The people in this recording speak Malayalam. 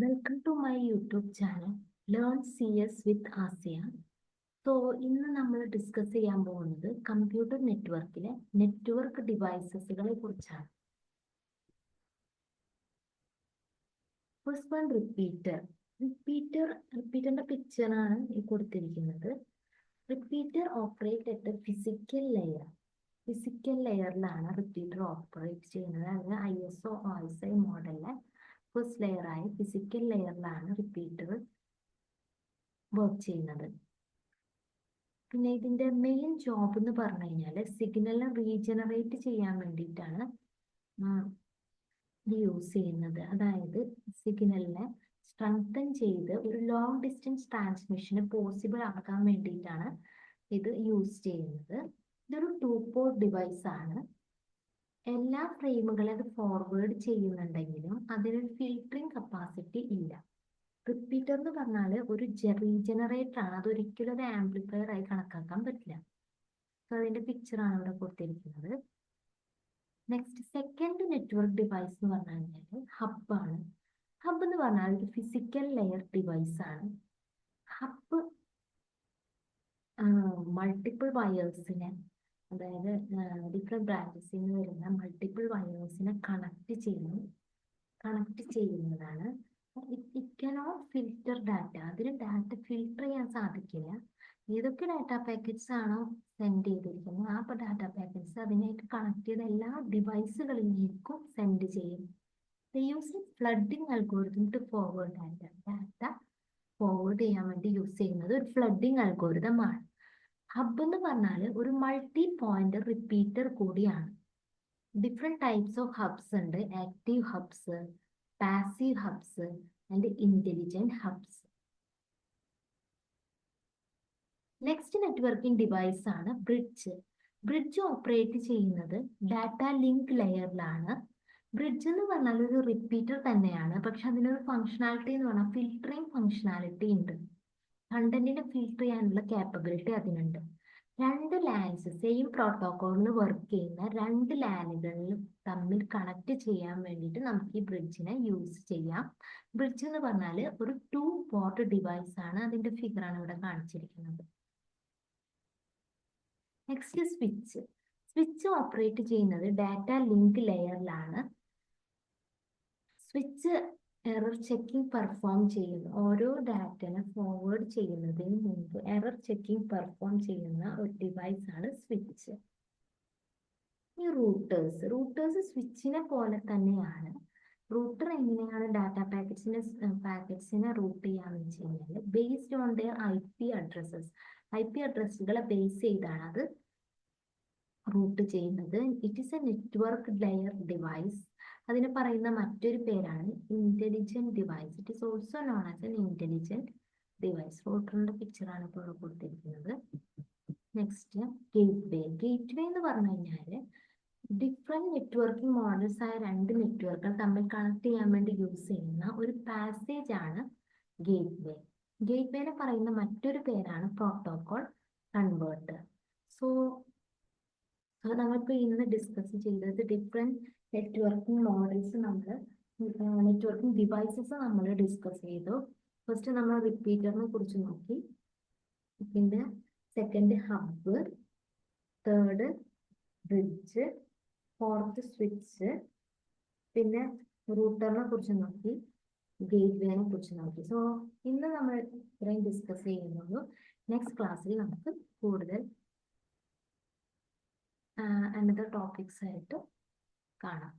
Welcome to my YouTube channel learn CS with Asiya. So ഇന്ന് നമ്മൾ ഡിസ്കസ് ചെയ്യാൻ പോകുന്നത് കമ്പ്യൂട്ടർ നെറ്റ്വർക്കിലെ നെറ്റ്വർക്ക് ഡിവൈസസുകളെ കുറിച്ചാണ്. First one repeater. റിപ്പീറ്ററിന്റെ പിക്ചറാണ് ഈ കൊടുത്തിരിക്കുന്നത്. Repeater operate at physical layer. Physical ലെയറിലാണ് റിപ്പീറ്റർ ഓപ്പറേറ്റ് ചെയ്യുന്നത്. അതായത് ISO OSI മോഡലിലെ ഫസ്റ്റ് ലെയർ ആയ ഫിസിക്കൽ ലെയറിലാണ് റിപ്പീറ്റർ വർക്ക് ചെയ്യുന്നത്. പിന്നെ ഇതിന്റെ മെയിൻ ജോബ് എന്ന് പറഞ്ഞു കഴിഞ്ഞാൽ സിഗ്നലിനെ റീജനറേറ്റ് ചെയ്യാൻ വേണ്ടിയിട്ടാണ് ഇത് യൂസ് ചെയ്യുന്നത്. അതായത് സിഗ്നലിനെ സ്ട്രെങ്തൻ ചെയ്ത് ഒരു ലോങ് ഡിസ്റ്റൻസ് ട്രാൻസ്മിഷന് പോസിബിൾ ആക്കാൻ വേണ്ടിയിട്ടാണ് ഇത് യൂസ് ചെയ്യുന്നത്. ഇതൊരു 2-പോർട്ട് ഡിവൈസ് ആണ്. എല്ലാ ഫ്രെയിമുകളെ അത് ഫോർവേഡ് ചെയ്യുന്നുണ്ടെങ്കിലും അതിനൊരു ഫിൽറ്ററിങ് കപ്പാസിറ്റി ഇല്ല. റിപ്പീറ്റർ എന്ന് പറഞ്ഞാൽ ഒരു റീജനറേറ്റർ ആണ്. അതൊരിക്കലും ഒരു ആംപ്ലിഫയർ ആയി കണക്കാക്കാൻ പറ്റില്ല. സോ അതിന്റെ പിക്ചറാണ് ഇവിടെ കൊടുത്തിരിക്കുന്നത്. നെക്സ്റ്റ് സെക്കൻഡ് നെറ്റ്വർക്ക് ഡിവൈസ് എന്ന് പറഞ്ഞു കഴിഞ്ഞാൽ ഹബ്ബാണ്. ഹബ്ബ് എന്ന് പറഞ്ഞാൽ ഒരു ഫിസിക്കൽ ലെയർ ഡിവൈസ് ആണ്. ഹബ്ബ് മൾട്ടിപ്പിൾ വയേഴ്സിനെ, അതായത് ഡിഫറെന്റ് ബ്രാഞ്ചസിൽ നിന്ന് വരുന്ന മൾട്ടിപ്പിൾ വയേഴ്സിനെ കണക്ട് ചെയ്യുന്നതാണ്. It cannot filter data. അതിന് ഡാറ്റ ഫിൽറ്റർ ചെയ്യാൻ സാധിക്കില്ല. ഏതൊക്കെ ഡാറ്റ പാക്കറ്റ്സ് ആണോ സെൻഡ് ചെയ്തിരിക്കുന്നത് ആ ഡാറ്റ പാക്കറ്റ്സ് അതിനായിട്ട് കണക്ട് ചെയ്ത എല്ലാ ഡിവൈസുകളിലേക്കും സെൻഡ് ചെയ്യും. Use flooding algorithm to forward data forward ചെയ്യാൻ വേണ്ടി യൂസ് ചെയ്യുന്നത് ഒരു ഫ്ലഡിങ് അൽഗോരിതം ആണ്. ഹബ് എന്ന് പറഞ്ഞാൽ ഒരു മൾട്ടി പോയിന്റ് റിപ്പീറ്റർ കൂടിയാണ്. ഡിഫറെന്റ് ടൈപ്സ് ഓഫ് ഹബ്സ് ഉണ്ട്. Active hubs, passive hubs and intelligent hubs. Next networking device ആണ് ബ്രിഡ്ജ്. ബ്രിഡ്ജ് ഓപ്പറേറ്റ് ചെയ്യുന്നത് ഡാറ്റ ലിങ്ക് ലെയറിലാണ്. ബ്രിഡ്ജ് എന്ന് പറഞ്ഞാൽ ഒരു റിപ്പീറ്റർ തന്നെയാണ്, പക്ഷെ അതിനൊരു ഫങ്ഷനാലിറ്റി എന്ന് പറഞ്ഞാൽ ഫിൽറ്ററിങ് ഫങ്ഷനാലിറ്റി ഉണ്ട്. കണ്ടന്റിനെ ഫിൽറ്റർ ചെയ്യാനുള്ള കാപ്പബിലിറ്റി അതിനുണ്ട്. രണ്ട് ലാൻസ് സെയിം പ്രോട്ടോകോളിൽ വർക്ക് ചെയ്യുന്ന രണ്ട് ലാനുകളിൽ തമ്മിൽ കണക്ട് ചെയ്യാൻ വേണ്ടിയിട്ട് നമുക്ക് ഈ ബ്രിഡ്ജിനെ യൂസ് ചെയ്യാം. ബ്രിഡ്ജ് എന്ന് പറഞ്ഞാൽ ഒരു 2-പോർട്ട് ഡിവൈസ് ആണ്. അതിന്റെ ഫിഗറാണ് ഇവിടെ കാണിച്ചിരിക്കുന്നത്. Next switch. സ്വിച്ച് ഓപ്പറേറ്റ് ചെയ്യുന്നത് ഡാറ്റ ലിങ്ക് ലെയറിലാണ്. സ്വിച്ച് എറർ ചെക്കിംഗ് പെർഫോം ചെയ്യുന്നു. ഓരോ ഡാറ്റനെ ഫോർവേഡ് ചെയ്യുന്നതിന് മുമ്പ് എറർ ചെക്കിംഗ് പെർഫോം ചെയ്യുന്ന ഒരു ഡിവൈസ് ആണ് സ്വിച്ച്. ഈ റൂട്ടേഴ്സ് സ്വിച്ചിനെ പോലെ തന്നെയാണ്. റൂട്ടർ എങ്ങനെയാണ് ഡാറ്റ പാക്കറ്റ്സിനെ റൂട്ട് ചെയ്യാന്ന് വെച്ച് കഴിഞ്ഞാൽ ബേസ്ഡ് ഓൺ ദെയർ IP അഡ്രസ്സുകളെ ബേസ് ചെയ്താണ് അത് റൂട്ട് ചെയ്യുന്നത്. It is a network layer device. അതിന് പറയുന്ന മറ്റൊരു പേരാണ് intelligent device. It is also known as an intelligent device. റൂട്ടറിന്റെ പിക്ചറാണ് ഇപ്പോൾ കൊടുത്തിരിക്കുന്നത്. നെക്സ്റ്റ് ഗേറ്റ്വേ എന്ന് പറഞ്ഞു കഴിഞ്ഞാൽ ഡിഫറെന്റ് നെറ്റ്വർക്കിംഗ് മോഡൽസ് ആയ രണ്ട് നെറ്റ്വർക്കുകൾ തമ്മിൽ കണക്ട് ചെയ്യാൻ വേണ്ടി യൂസ് ചെയ്യുന്ന ഒരു പാസേജ് ആണ് ഗേറ്റ്വേ. ഗേറ്റ്വേനെ പറയുന്ന മറ്റൊരു പേരാണ് പ്രോട്ടോകോൾ കൺവേർട്ടർ. സോ നമ്മളിപ്പോൾ ഇന്ന് ഡിസ്കസ് ചെയ്തത് different networking models, networking devices നമ്മൾ ഡിസ്കസ് ചെയ്തു. ഫസ്റ്റ് നമ്മൾ റിപ്പീറ്ററിനെ കുറിച്ച് നോക്കി, പിന്നെ second hub, third bridge, fourth switch, പിന്നെ റൂട്ടറിനെ കുറിച്ച് നോക്കി, ഗേറ്റ്വേനെ കുറിച്ച് നോക്കി. സോ ഇന്ന് നമ്മൾ ഇത്രയും ഡിസ്കസ് ചെയ്യുന്നുള്ളൂ. നെക്സ്റ്റ് ക്ലാസ്സിൽ നമുക്ക് കൂടുതൽ അനദർ ടോപ്പിക്സ് ആയിട്ട് കാണാം.